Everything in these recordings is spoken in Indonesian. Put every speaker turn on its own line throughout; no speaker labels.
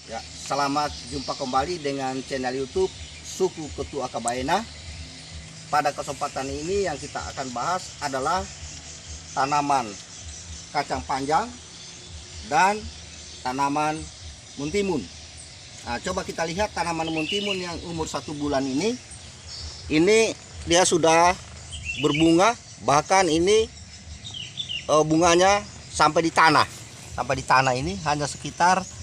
Ya, selamat jumpa kembali dengan channel YouTube Suku Ketu Akabaena. Pada kesempatan ini yang kita akan bahas adalah tanaman kacang panjang dan tanaman muntimun. Nah, coba kita lihat tanaman muntimun yang umur 1 bulan ini dia sudah berbunga, bahkan ini bunganya sampai di tanah. Sampai di tanah ini hanya sekitar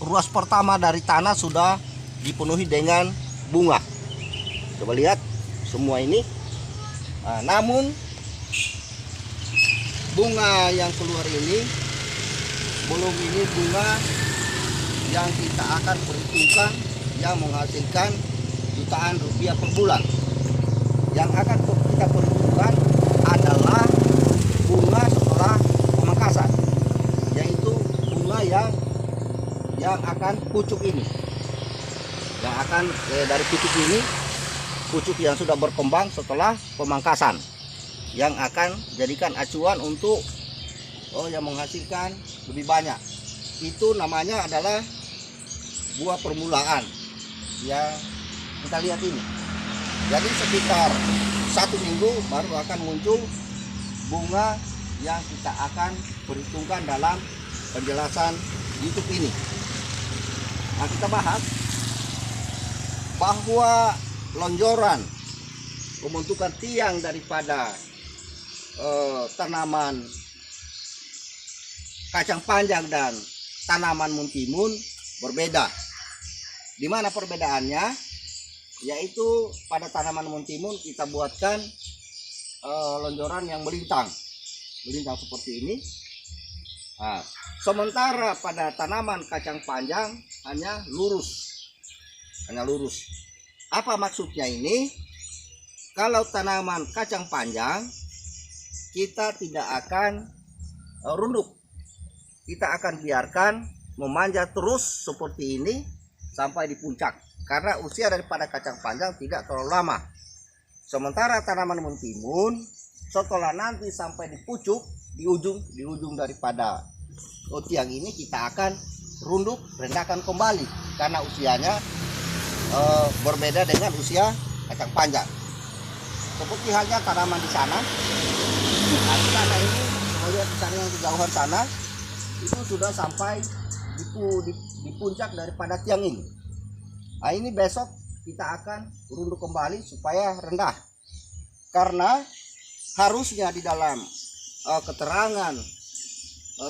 ruas pertama dari tanah sudah dipenuhi dengan bunga. Coba lihat semua ini. Namun bunga yang keluar ini belum ini bunga yang kita akan perhitungkan yang menghasilkan jutaan rupiah per bulan. Yang akan kita perhitungkan adalah bunga setelah pemangkasan, yaitu bunga yang akan pucuk ini, yang akan dari pucuk ini, pucuk yang sudah berkembang setelah pemangkasan, yang akan jadikan acuan untuk yang menghasilkan lebih banyak. Itu namanya adalah buah permulaan yang kita lihat ini. Jadi sekitar 1 minggu baru akan muncul bunga yang kita akan perhitungkan dalam penjelasan YouTube ini. Nah, kita bahas bahwa lonjoran pembentukan tiang daripada tanaman kacang panjang dan tanaman muntimun berbeda. Di mana perbedaannya? Yaitu pada tanaman muntimun kita buatkan lonjoran yang melintang seperti ini. Nah, sementara pada tanaman kacang panjang hanya lurus. Apa maksudnya ini? Kalau tanaman kacang panjang kita tidak akan runduk. Kita akan biarkan memanjat terus seperti ini sampai di puncak. Karena usia daripada kacang panjang tidak terlalu lama. Sementara tanaman muntimun setelah nanti sampai di pucuk, di ujung daripada tiang ini kita akan runduk, rendahkan kembali karena usianya berbeda dengan usia kacang panjang. Seperti halnya tanaman di sana. Nah, di sana ini, lihat di sana yang kejauhan sana, itu sudah sampai di puncak daripada tiang ini. Nah, ini besok kita akan runduk kembali supaya rendah. Karena harusnya di dalam keterangan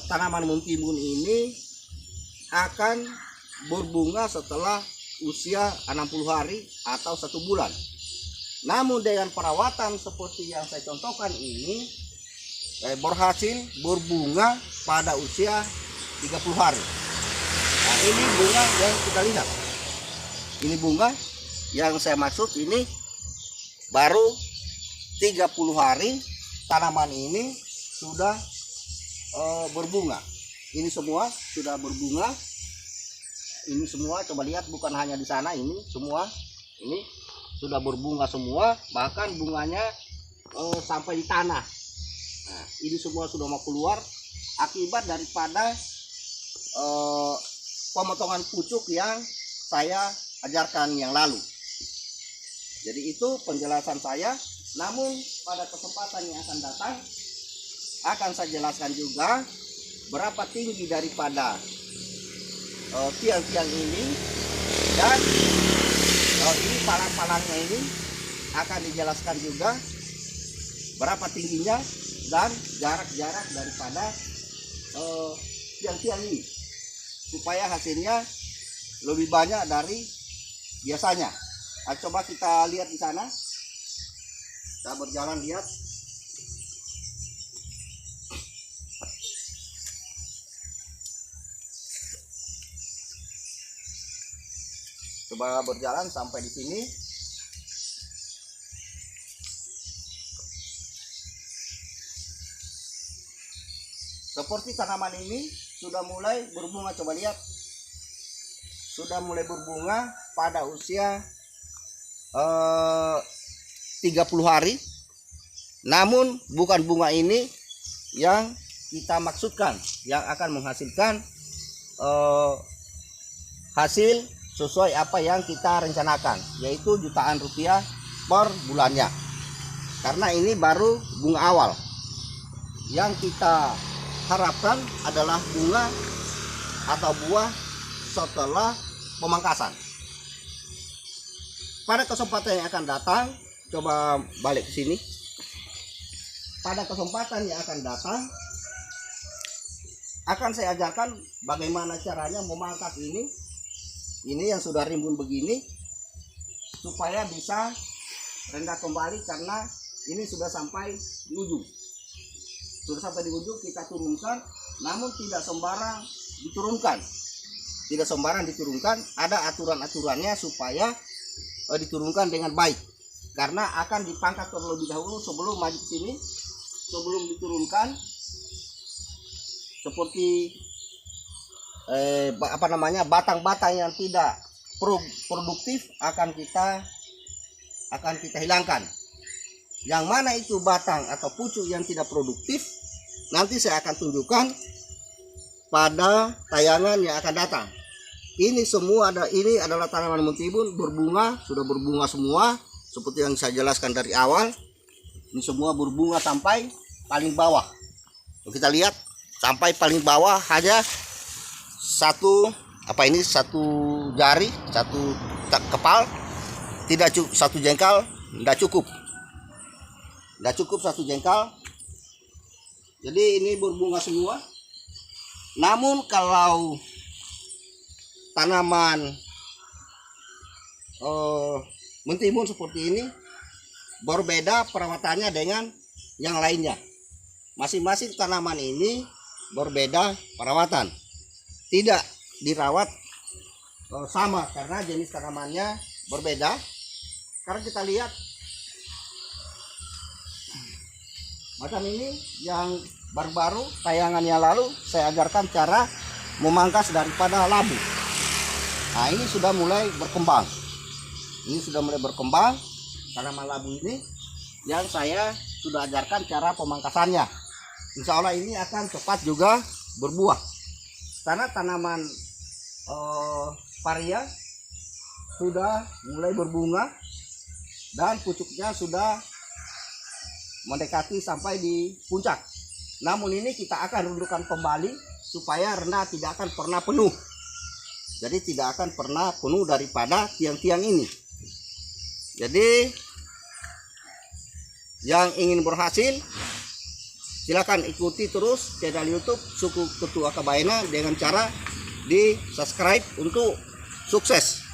tanaman muntimun ini akan berbunga setelah usia 60 hari atau 1 bulan. Namun dengan perawatan seperti yang saya contohkan ini berhasil berbunga pada usia 30 hari. Nah, ini bunga yang kita lihat. Ini bunga yang saya maksud ini baru 30 hari tanaman ini sudah berbunga. Ini semua sudah berbunga. Ini semua coba lihat, bukan hanya di sana, ini semua ini sudah berbunga semua, bahkan bunganya sampai di tanah. Nah, ini semua sudah mau keluar akibat daripada pemotongan pucuk yang saya ajarkan yang lalu. Jadi itu penjelasan saya. Namun pada kesempatan yang akan datang akan saya jelaskan juga berapa tinggi daripada tiang-tiang ini, dan ini palang-palangnya ini akan dijelaskan juga berapa tingginya dan jarak-jarak daripada tiang-tiang ini supaya hasilnya lebih banyak dari biasanya. Nah, coba kita lihat di sana. Kita berjalan lihat. Coba berjalan sampai di sini. Seperti tanaman ini sudah mulai berbunga, coba lihat. Sudah mulai berbunga pada usia 30 hari. Namun bukan bunga ini yang kita maksudkan yang akan menghasilkan hasil sesuai apa yang kita rencanakan, yaitu jutaan rupiah per bulannya. Karena ini baru bunga awal. Yang kita harapkan adalah bunga atau buah setelah pemangkasan. Pada kesempatan yang akan datang, coba balik ke sini. Pada kesempatan yang akan datang, akan saya ajarkan bagaimana caranya memangkas ini yang sudah rimbun begini, supaya bisa rendah kembali, karena ini sudah sampai di ujung. Sudah sampai di ujung, kita turunkan, namun tidak sembarang diturunkan. Tidak sembarang diturunkan, ada aturan-aturannya supaya diturunkan dengan baik. Karena akan dipangkas terlebih dahulu sebelum maju ke sini, sebelum diturunkan. Seperti batang-batang yang tidak produktif akan kita hilangkan. Yang mana itu batang atau pucuk yang tidak produktif, nanti saya akan tunjukkan pada tayangan yang akan datang. Ini adalah tanaman Muntibun berbunga, sudah berbunga semua seperti yang saya jelaskan dari awal. Ini semua berbunga sampai paling bawah. Kita lihat sampai paling bawah hanya satu jari, satu kepal, tidak cukup, satu jengkal tidak cukup satu jengkal. Jadi ini berbunga semua. Namun kalau tanaman mentimun seperti ini berbeda perawatannya dengan yang lainnya. Masing-masing tanaman ini berbeda perawatan, tidak dirawat sama karena jenis tanamannya berbeda. Sekarang kita lihat macam ini yang baru-baru tayangan yang lalu saya ajarkan cara memangkas daripada labu. Nah, ini sudah mulai berkembang. Tanaman labu ini yang saya sudah ajarkan cara pemangkasannya. Insya Allah ini akan cepat juga berbuah. Karena tanaman paria sudah mulai berbunga dan pucuknya sudah mendekati sampai di puncak. Namun ini kita akan rundukkan kembali supaya rendah tidak akan pernah penuh. Jadi tidak akan pernah penuh daripada tiang-tiang ini. Jadi yang ingin berhasil, silakan ikuti terus channel YouTube Suku Ketua Kabaena dengan cara di subscribe untuk sukses.